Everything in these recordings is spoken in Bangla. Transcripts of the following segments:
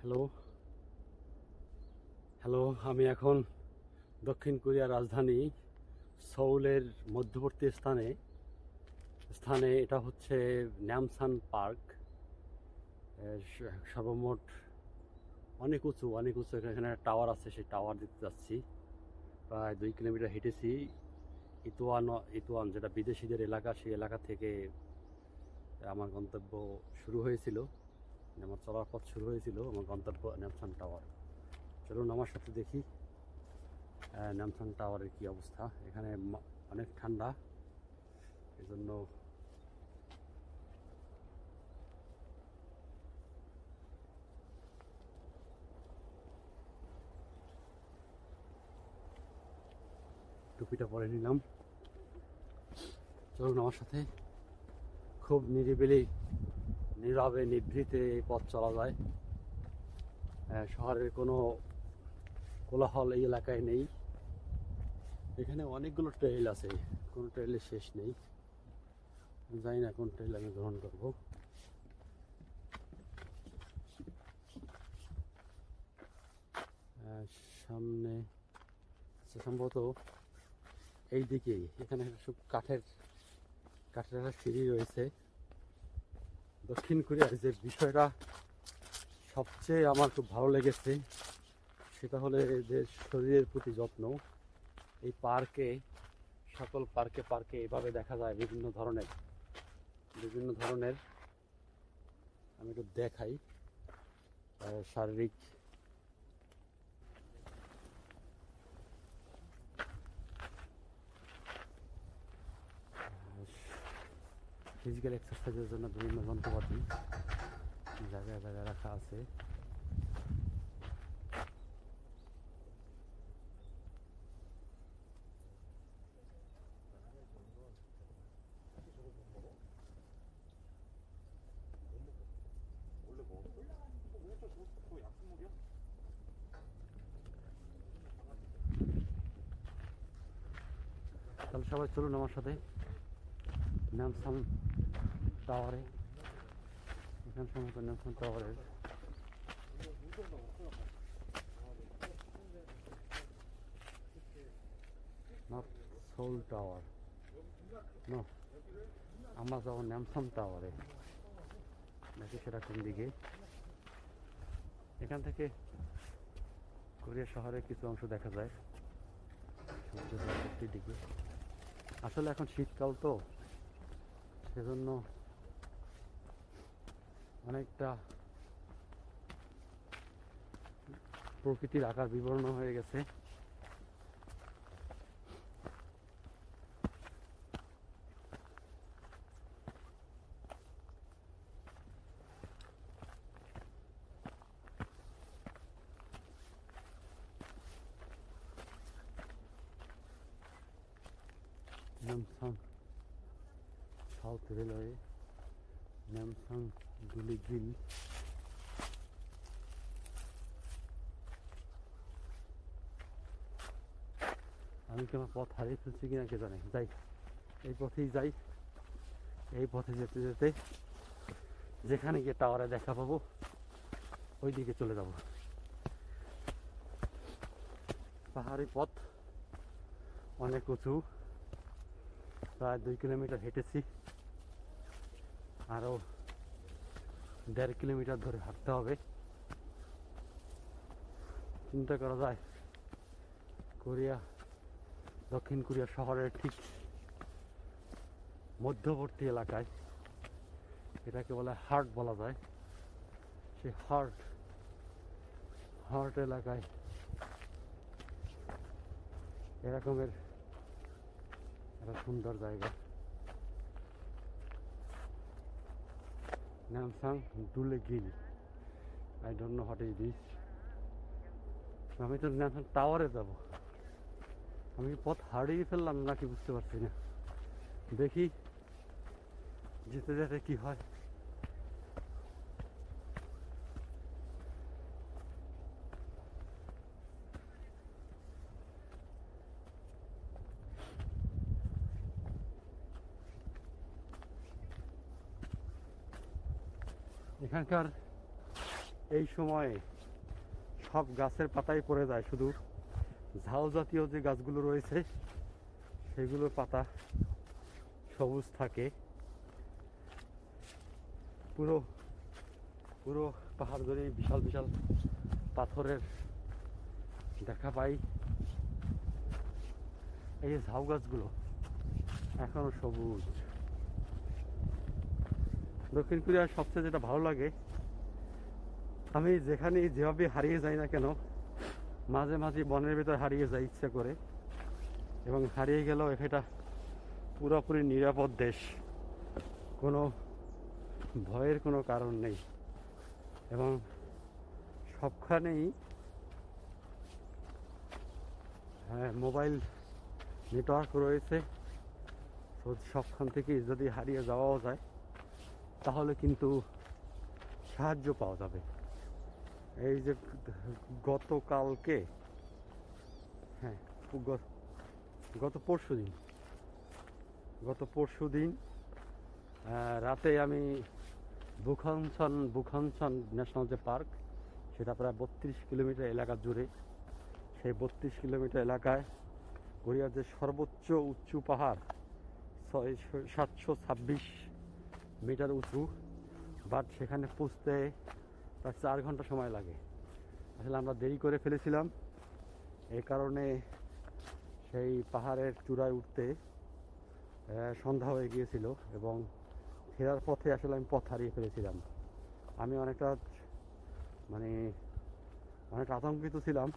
হ্যালো হ্যালো আমি এখন দক্ষিণ কোরিয়ার রাজধানী সৌলের মধ্যবর্তী স্থানে এটা হচ্ছে ন্যামসান পার্ক। সর্বমোট অনেক উঁচু এখানে টাওয়ার আছে, সেই টাওয়ার দেখতে যাচ্ছি। প্রায় 2 কিলোমিটার হেঁটেছি। ইতুয়ান যেটা বিদেশিদের এলাকা, সেই এলাকা থেকে আমার গন্তব্য শুরু হয়েছিল, আমার চলার পথ শুরু হয়েছিল। আমার গন্তব্য ন্যামসান টাওয়ার। চলুন আমার সাথে দেখি ন্যামসান টাওয়ারের কি অবস্থা। এখানে অনেক ঠান্ডা, এজন্য টুপিটা পরে নিলাম। চলুন আমার সাথে। খুব নিরিবিলি, নীরবে নিভৃতে এই পথ চলা যায়। শহরের কোনো কোলাহল এই এলাকায় নেই। এখানে অনেকগুলো ট্রেইল আছে, কোনো ট্রেইলের শেষ নেই। জানি না কোন ট্রেইল আমি গ্রহণ করব। সামনে সম্ভবত এই দিকেই, এখানে সব কাঠের একটা সিঁড়ি রয়েছে। দক্ষিণ কোরিয়ার যে বিষয়টা সবচেয়ে আমার খুব ভালো লেগেছে, সেটা হলো যে শরীরের প্রতি যত্ন। এই পার্কে, সকল পার্কে এভাবে দেখা যায় বিভিন্ন ধরনের আমি একটু দেখাই শারীরিক ফিজিক্যাল এক্সারসাইজের জন্য বিভিন্ন যন্ত্রপাতি জায়গায় জায়গায় রাখা আছে। তাহলে সবাই চলুন আমার সাথে ন্যামসান টাওয়ারে। এখানে সম্ভবত ন্যামসান টাওয়ারের নট সোল টাওয়ার, না, আমরা যাবো ন্যামসান টাওয়ারে। নাকি সেটা কোন দিকে? এখান থেকে কোরিয়া শহরের কিছু অংশ দেখা যায় সূর্যোদয়ের দিকে। আসলে এখন শীতকাল তো, সেজন্য অনেকটা প্রকৃতির আকার বিবর্ণ হয়ে গেছে। ন্যামসাং সাউথ রেলওয়ে, ন্যামসাং দুলিগিল। আমি কি আমার পথ হারিয়ে ফেলছি কিনা কে জানে। যাই, এই পথেই যাই। এই পথে যেতে যেতে যেখানে গিয়ে টাওয়ারে দেখা পাবো, ওই দিকে চলে যাব। পাহাড়ি পথ, অনেক উঁচু। প্রায় 2 কিলোমিটার হেঁটেছি, আরও 1.5 কিলোমিটার ধরে হাঁটতে হবে। চিন্তা করা যায় দক্ষিণ কোরিয়া শহরের ঠিক মধ্যবর্তী এলাকায়, এটাকে বলে হার্ট বলা যায়। সেই হার্ট এলাকায় এরকমের একটা সুন্দর জায়গা। ন্যামসাং দুলিগিল, I don't know what is this. আমি তো ন্যামসাং টাওয়ারে যাব। আমি পথ হারিয়ে ফেললাম নাকি বুঝতে পারছি না। দেখি যেতে যেতে কি হয়। এখানকার এই সময়ে সব গাছের পাতাই পড়ে যায়, শুধু ঝাউ জাতীয় যে গাছগুলো রয়েছে সেগুলোর পাতা সবুজ থাকে। পুরো পুরো পাহাড় জুড়ে বিশাল বিশাল পাথরের দেখা পাই। এই যে ঝাউ গাছগুলো এখনো সবুজ। দক্ষিণ কোরিয়ার সবচেয়ে যেটা ভালো লাগে, আমি যেখানে যেভাবে হারিয়ে যাই না কেন, মাঝে মাঝে বনের ভেতর হারিয়ে যাই ইচ্ছে করে, এবং হারিয়ে গেলেও এটা পুরোপুরি নিরাপদ দেশ, কোনো ভয়ের কোনো কারণ নেই, এবং সবখানেই মোবাইল নেটওয়ার্ক রয়েছে। তো সবখান থেকেই যদি হারিয়ে যাওয়াও যায় তাহলে কিন্তু সাহায্য পাওয়া যাবে। এই যে গতকালকে, হ্যাঁ গত পরশু দিন রাতে আমি বুখানছন ন্যাশনাল যে পার্ক, সেটা প্রায় 32 কিলোমিটার এলাকা জুড়ে, সেই 32 কিলোমিটার এলাকায় কোরিয়ার যে সর্বোচ্চ উঁচু পাহাড় 726 মিটার উঁচু, বাট সেখানে পৌঁছতে প্রায় 4 ঘন্টা সময় লাগে। আসলে আমরা দেরি করে ফেলেছিলাম, এই কারণে সেই পাহাড়ের চূড়ায় উঠতে সন্ধ্যা হয়ে গিয়েছিল, এবং ফেরার পথে আসলে আমি পথ হারিয়ে ফেলেছিলাম। আমি অনেকটা আতঙ্কিত ছিলাম,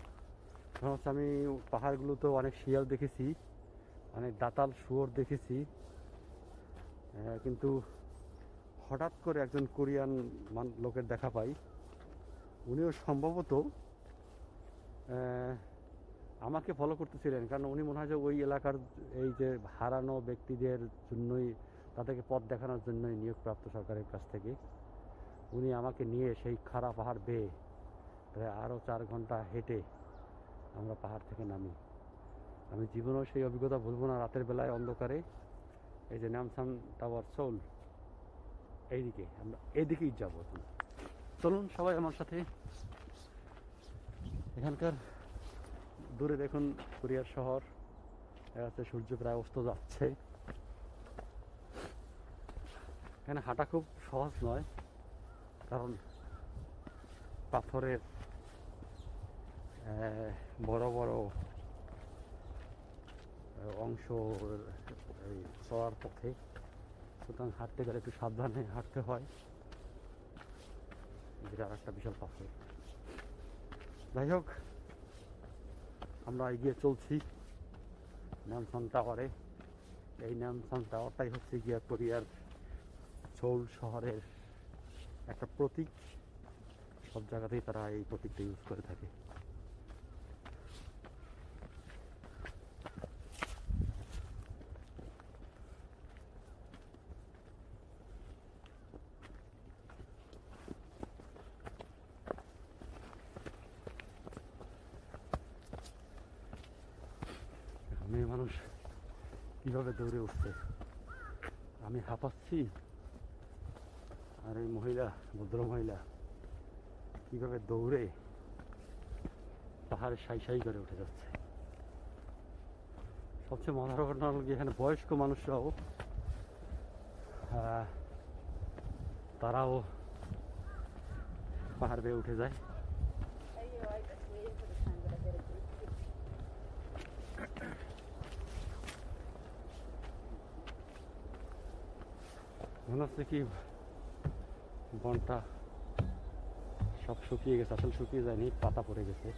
কারণ হচ্ছে আমি পাহাড়গুলোতেও অনেক শিয়াল দেখেছি, অনেক দাঁতাল শুয়োর দেখেছি, কিন্তু হঠাৎ করে একজন কোরিয়ান লোকের দেখা পাই। উনিও সম্ভবত আমাকে ফলো করতেছিলেন, কারণ উনি মনে হয় যে ওই এলাকার এই যে হারানো ব্যক্তিদের জন্যই, তাদেরকে পথ দেখানোর জন্যই নিয়োগপ্রাপ্ত সরকারের কাছ থেকে। উনি আমাকে নিয়ে সেই খাড়া পাহাড় বেয়ে প্রায় আরও 4 ঘন্টা হেঁটে আমরা পাহাড় থেকে নামি। আমি জীবনেও সেই অভিজ্ঞতা ভুলব না। রাতের বেলায় অন্ধকারে এই যে নামসাম টাওয়ার সোল, এইদিকে আমরা এদিকেই যাব। চলুন সবাই আমার সাথে। এখানকার দূরে দেখুন কোরিয়ার শহর, এখানে সূর্য প্রায় অস্ত যাচ্ছে। এখানে হাঁটা খুব সহজ নয়, কারণ পাথরের বড় বড় অংশ এই চলার পথে, সুতরাং হাঁটতে গেলে একটু সাবধানে হাঁটতে হয়। যেটা আর একটা বিশাল পাথর। যাই হোক, আমরা এগিয়ে চলছি নামসাম টাওয়ারে। এই নামসাম টাওয়ারটাই হচ্ছে গিয়া কোরিয়ার সোল শহরের একটা প্রতীক। সব জায়গাতেই তারা এই প্রতীকটা ইউজ করে থাকে। মেয়ে মানুষ কিভাবে দৌড়ে উঠছে, আমি হাঁপাচ্ছি, আর এই মহিলা, ভদ্র মহিলা কিভাবে দৌড়ে পাহাড়ে সাই সাই করে উঠে যাচ্ছে। সবচেয়ে মজার ঘটনা হল কি, এখানে বয়স্ক মানুষরাও তারাও পাহাড় বেয়ে উঠে যায়। মনে হচ্ছে কি বনটা সব শুকিয়ে গেছে, আসলে শুকিয়ে যায়নি, পাতা পড়ে গেছে।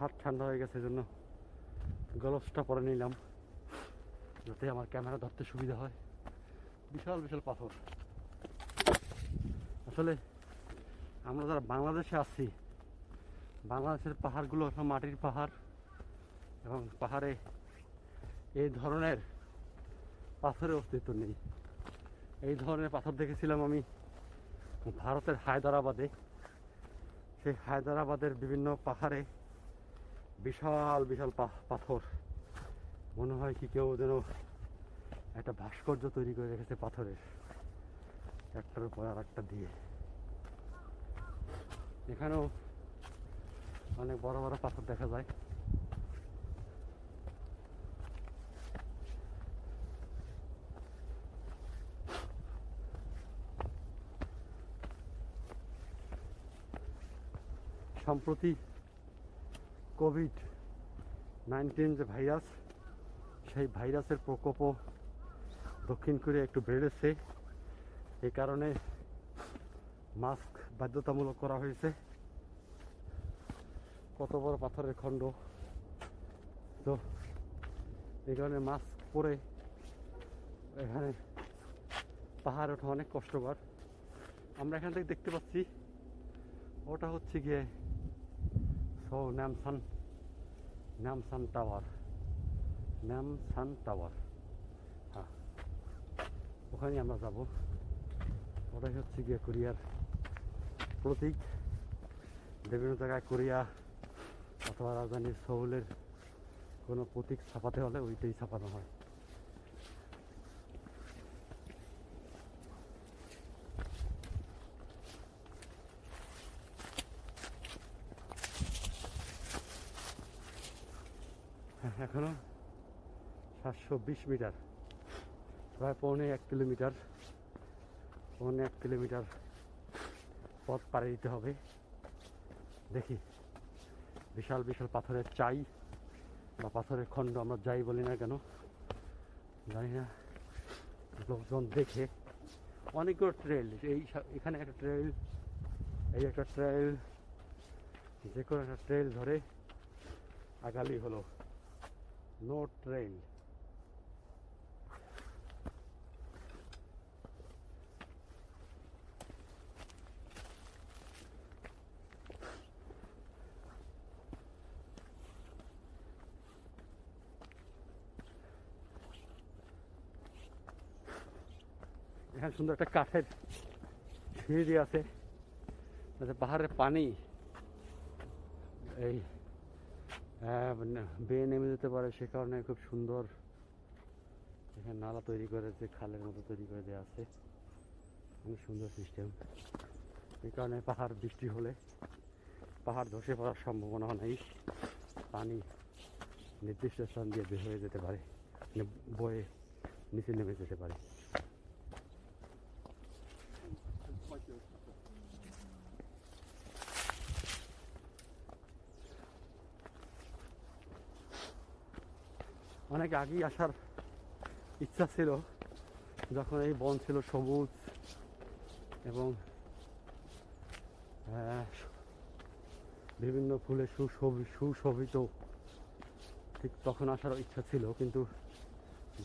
হাত ঠান্ডা হয়ে গেছে, জন্য গ্লাভসটা পরে নিলাম। যাতে আমার ক্যামেরা ধরতে সুবিধা হয়। বিশাল বিশাল পাথর। আসলে আমরা যারা বাংলাদেশে আছি, বাংলাদেশের পাহাড়গুলো সব মাটির পাহাড়, এবং পাহাড়ে এই ধরনের পাথরের অস্তিত্ব নেই। এই ধরনের পাথর দেখেছিলাম আমি ভারতের হায়দ্রাবাদে। সেই হায়দ্রাবাদের বিভিন্ন পাহাড়ে বিশাল বিশাল পাথর, মনে হয় কি কেউ যেন একটা ভাস্কর্য তৈরি করে রেখেছে পাথরের, একটার উপর আর একটা দিয়ে। এখানেও অনেক বড় বড় পাথর দেখা যায়। সম্প্রতি কোভিড-19 যে ভাইরাস, সেই ভাইরাসের প্রকোপও দক্ষিণ কোরিয়া একটু বেড়েছে। এই কারণে মাস্ক বাধ্যতামূলক করা হয়েছে। কত বড় পাথরের খণ্ড! তো এই কারণে মাস্ক পরে এখানে পাহাড় ওঠা অনেক কষ্টকর। আমরা এখান থেকে দেখতে পাচ্ছি ওটা হচ্ছে গিয়ে নামসান টাওয়ার। হ্যাঁ, ওখানে আমরা যাব। ওটাই হচ্ছে গিয়ে কোরিয়ার প্রতীক। বিভিন্ন জায়গায় কোরিয়া অথবা রাজধানী সেউলের কোনো প্রতীক ছাপাতে হলে ওইটাই ছাপানো হয়। এখনো 720 মিটার, প্রায় পৌনে 1 কিলোমিটার পথ পাড়ি দিতে হবে। দেখি, বিশাল বিশাল পাথরের চাই বা পাথরের খণ্ড আমরা যাই বলি না কেন, জানি না, লোকজন দেখে। অনেকগুলো ট্রেল, এখানে একটা ট্রেল, এই একটা ট্রেল, যে কোনো একটা ট্রেল ধরে আগালি হলো। No trail. এখানে সুন্দর একটা কাঠের সিঁড়ি আছে, পাহাড়ের পানি এই বেয়ে নেমে যেতে পারে, সে কারণে খুব সুন্দর এখানে নালা তৈরি করে, যে খালের মতো তৈরি করে দেওয়া আছে। অনেক সুন্দর সিস্টেম। এই কারণে পাহাড় বৃষ্টি হলে পাহাড় ধসে পড়ার সম্ভাবনা নেই। পানি নির্দিষ্ট স্থান দিয়ে বের হয়ে যেতে পারে, বয়ে নিচে নেমে যেতে পারে। অনেক আগেই আসার ইচ্ছা ছিল, যখন এই বন ছিল সবুজ এবং বিভিন্ন ফুলে সুশোভিত, ঠিক তখন আসার ইচ্ছা ছিল, কিন্তু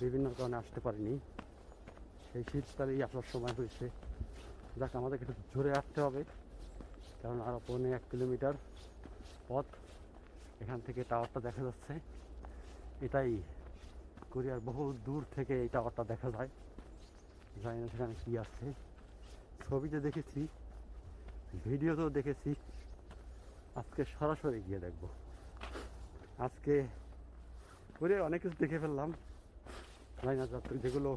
বিভিন্ন কারণে আসতে পারিনি। সেই শীতকালেই আসার সময় হয়েছে। যাক, আমাদেরকে একটু জোরে আসতে হবে, কারণ আরও পৌনে 1 কিলোমিটার পথ। এখান থেকে টাওয়ারটা দেখা যাচ্ছে। এটাই কোরিয়ার বহু দূর থেকে এই টাওয়ারটা দেখা যায়। জানি না সেখানে কী আছে, ছবিতে দেখেছি, ভিডিওতেও দেখেছি। আজকে সরাসরি গিয়ে দেখব। আজকে কোরিয়ার অনেক কিছু দেখে ফেললাম, জানি না যেগুলো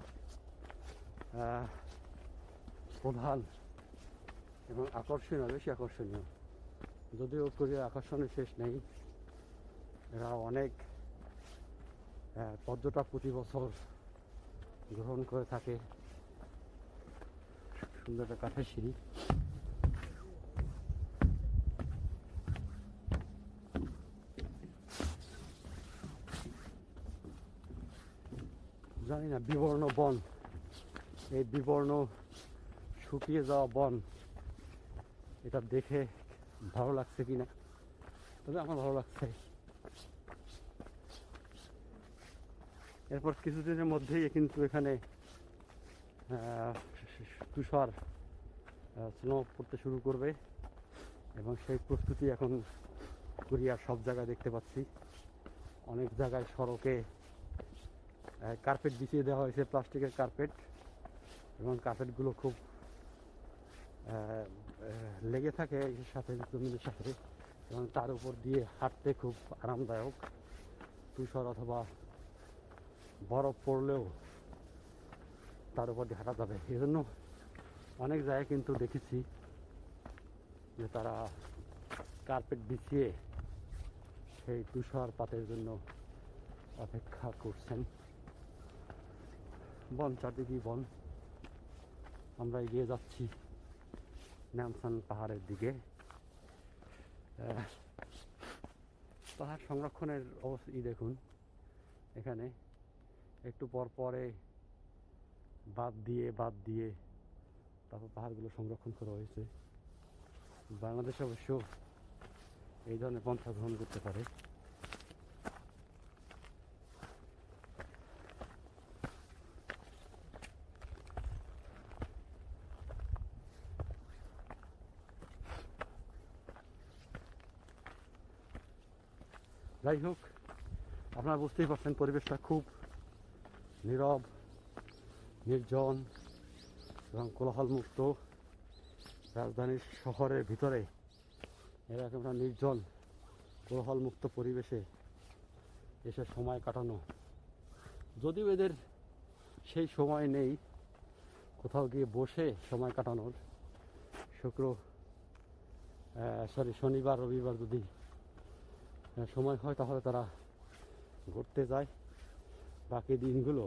প্রধান এবং আকর্ষণীয়, বেশি আকর্ষণীয়। যদিও কোরিয়ার আকর্ষণের শেষ নেই। এরা অনেক পর্যটক প্রতি বছর গ্রহণ করে থাকে। সুন্দর একটা কাঠের সিঁড়ি। জানি না, বিবর্ণ বন, এই বিবর্ণ শুকিয়ে যাওয়া বন, এটা দেখে ভালো লাগছে কিনা, তবে আমার ভালো লাগছে। এরপর কিছুদিনের মধ্যেই কিন্তু এখানে তুষার স্নো পড়তে শুরু করবে এবং সেই প্রস্তুতি এখন কোরিয়ার সব জায়গায় দেখতে পাচ্ছি। অনেক জায়গায় সড়কে কার্পেট বিছিয়ে দেওয়া হয়েছে, প্লাস্টিকের কার্পেট, এবং কার্পেটগুলো খুব লেগে থাকে এর সাথে, জমিনের সাথে, এবং তার উপর দিয়ে হাঁটতে খুব আরামদায়ক। তুষার অথবা বরফ পড়লেও তার উপর দিয়ে হাঁটা যাবে। এই জন্য অনেক জায়গায় কিন্তু দেখেছি যে তারা কার্পেট বিছিয়ে সেই তুষারপাতের জন্য অপেক্ষা করছেন। বন, চারদিকেই বন। আমরা এগিয়ে যাচ্ছি নামসান পাহাড়ের দিকে। পাহাড় সংরক্ষণের অবস্থা দেখুন, এখানে একটু পর পরে বাদ দিয়ে তারপর পাহাড়গুলো সংরক্ষণ করা হয়েছে। বাংলাদেশ অবশ্য এই ধরনের পন্থা গ্রহণ করতে পারে। যাই হোক, আপনারা বুঝতেই পারছেন পরিবেশটা খুব নীরব, নির্জন এবং কোলাহলমুক্ত। রাজধানীর শহরের ভিতরে এরকম একটা নির্জন কোলাহলমুক্ত পরিবেশে এসে সময় কাটানো, যদিও এদের সেই সময় নেই কোথাও গিয়ে বসে সময় কাটানোর। শনিবার রবিবার যদি সময় হয় তাহলে তারা ঘুরতে যায়। বাকি দিনগুলো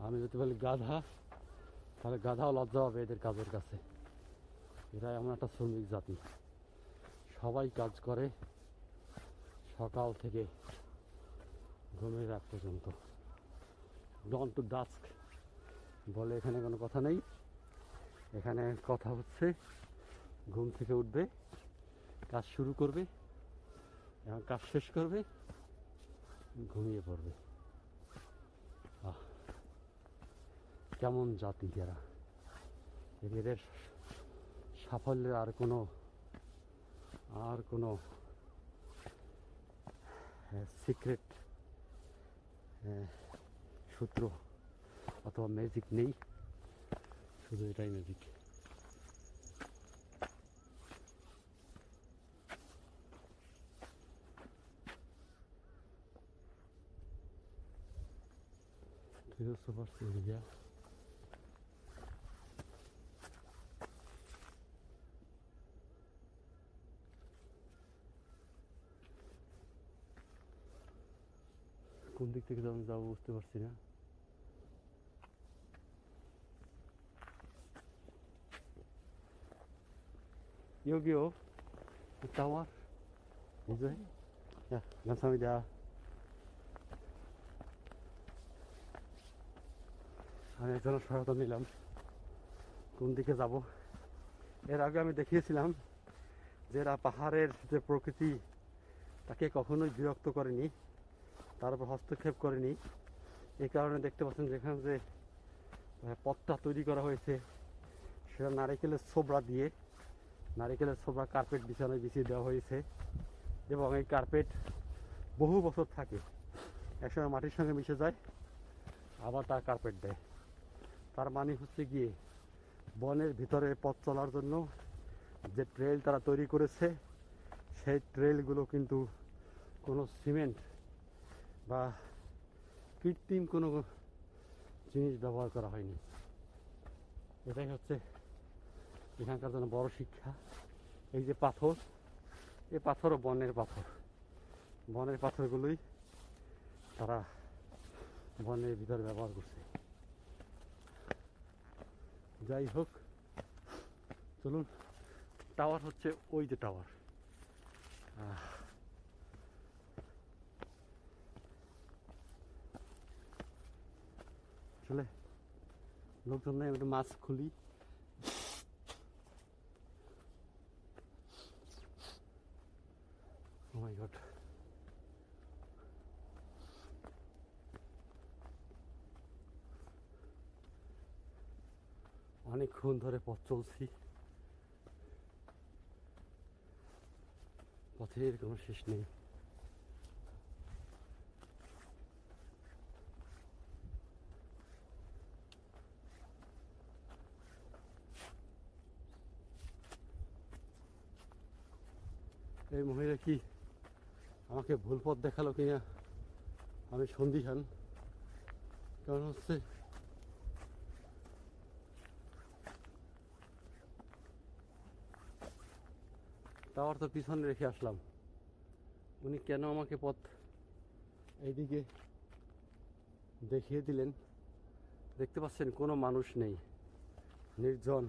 আমি যদি বলি গাধা, তাহলে গাধাও লজ্জা হবে এদের কাজের কাছে। এরা এমন একটা শ্রমিক জাতি, সবাই কাজ করে সকাল থেকে ঘুমের রাত পর্যন্ত। ডন টু ডাস্ক বলে এখানে কোনো কথা নেই। এখানে কথা হচ্ছে ঘুম থেকে উঠবে, কাজ শুরু করবে এবং কাজ শেষ করবে, ঘুমিয়ে পড়বে। কেমন জাতি এরা! এদের সাফল্যের আর কোনো সিক্রেট সূত্র অথবা ম্যাজিক নেই, শুধু এটাই ম্যাজিক। সুপার সিরিয়া কোন দিক থেকে যাবো বুঝতে পারছি না। 여기요. টাওয়ার 이제 야 감사합니다. আমি একজনের সহায়তা নিলাম কোন দিকে যাব। এর আগে আমি দেখিয়েছিলাম যে এরা পাহাড়ের যে প্রকৃতি তাকে কখনোই বিরক্ত করেনি, তার উপর হস্তক্ষেপ করেনি। এই কারণে দেখতে পাচ্ছেন যেখানে যে পথটা তৈরি করা হয়েছে সেটা নারিকেলের কার্পেট বিছিয়ে দেওয়া হয়েছে, এবং এই কার্পেট বহু বছর থাকে। একসময় মাটির সঙ্গে মিশে যায়, আবার তার কার্পেট দেয়। তার মানে হচ্ছে গিয়ে বনের ভিতরে পথ চলার জন্য যে ট্রেল তারা তৈরি করেছে সেই ট্রেলগুলো কিন্তু কোনো সিমেন্ট বা কৃত্রিম কোনো জিনিস ব্যবহার করা হয়নি। এটাই হচ্ছে এখানকার জন্য বড় শিক্ষা। এই যে পাথর, এই পাথরও বনের পাথরগুলোই তারা বনের ভিতরে ব্যবহার করছে। যাই হোক, চলুন। টাওয়ার হচ্ছে ওই যে টাওয়ার। আসলে লোকজন নেই, একটু মাস্ক খুলি। Oh my God. অনেকক্ষণ ধরে পথ চলছি, পথের কোনো শেষ নেই। এই মহিলা কি আমাকে ভুল পথ দেখালো কিনা আমি সন্দিহান। কারণ হচ্ছে টাওয়ার তো পিছনে রেখে আসলাম, উনি কেন আমাকে পথ এইদিকে দেখিয়ে দিলেন। দেখতে পাচ্ছেন কোনো মানুষ নেই, নির্জন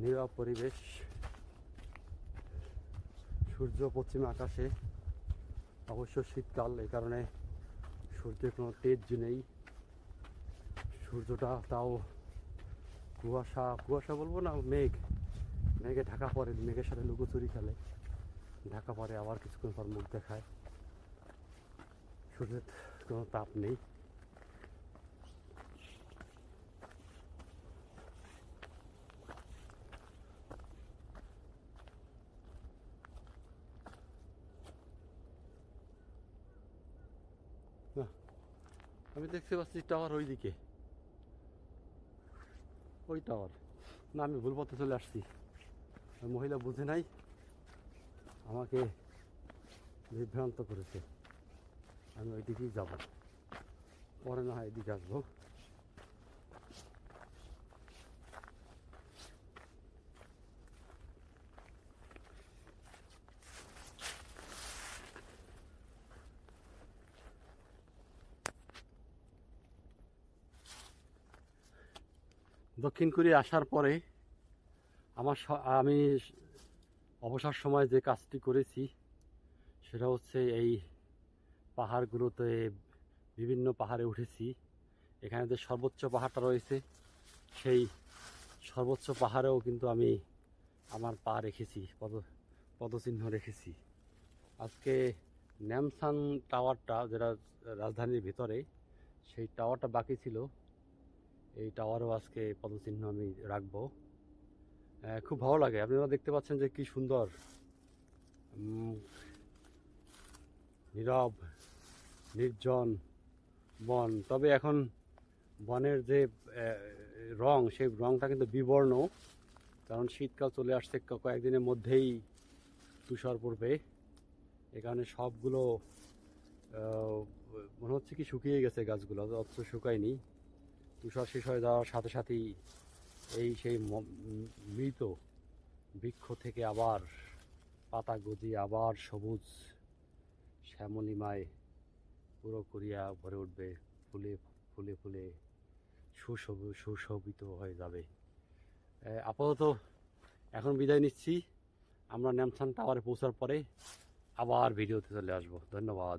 নীরব পরিবেশ, সূর্য পশ্চিম আকাশে। অবশ্য শীতকাল, এই কারণে সূর্যের কোনো তেজ নেই। সূর্যটা তাও কুয়াশা কুয়াশা বলবো না, মেঘে ঢাকা পড়ে, মেঘের সাথে লুকোচুরি খেলে, ঢাকা পড়ে আবার কিছুক্ষণ পর মুখ দেখায়। সূর্যের কোনো তাপ নেই। না, আমি দেখতে পাচ্ছি টাওয়ার ওইদিকে, ওই টাওয়ার। না, আমি ভুল পথে চলে আসছি। মহিলা বুঝে নাই, আমাকে বিভ্রান্ত করেছে। আমি ওইদিকেই যাব, পরে না হয় এদিকে আসবো। দক্ষিণ কোরিয়া আসার পরে আমি অবসর সময় যে কাজটি করেছি সেটা হচ্ছে এই পাহাড়গুলোতে, বিভিন্ন পাহাড়ে উঠেছি। এখানে যে সর্বোচ্চ পাহাড়টা রয়েছে সেই সর্বোচ্চ পাহাড়েও কিন্তু আমি আমার পা রেখেছি, পদচিহ্ন রেখেছি। আজকে ন্যামসান টাওয়ারটা, যেটা রাজধানীর ভিতরে, সেই টাওয়ারটা বাকি ছিল। এই টাওয়ারও আজকে পদচিহ্ন আমি রাখবো। খুব ভালো লাগে। আপনারা দেখতে পাচ্ছেন যে কি সুন্দর নীরব নির্জন বন। তবে এখন বনের যে রং, সেই রংটা কিন্তু বিবর্ণ, কারণ শীতকাল চলে আসছে, কয়েকদিনের মধ্যেই তুষার পড়বে। এ কারণে সবগুলো মনে হচ্ছে কি শুকিয়ে গেছে গাছগুলো, অথচ শুকায়নি। তুষার শেষ হয়ে যাওয়ার সাথে সাথেই সেই মৃত বৃক্ষ থেকে আবার পাতা গজিয়ে আবার সবুজ শ্যামলিমায় পুরো কোরিয়া ভরে উঠবে, ফুলে ফুলে ফুলে সুশোভিত হয়ে যাবে। আপাতত এখন বিদায় নিচ্ছি। আমরা ন্যামসান টাওয়ারে পৌঁছার পরে আবার ভিডিওতে চলে আসবো। ধন্যবাদ।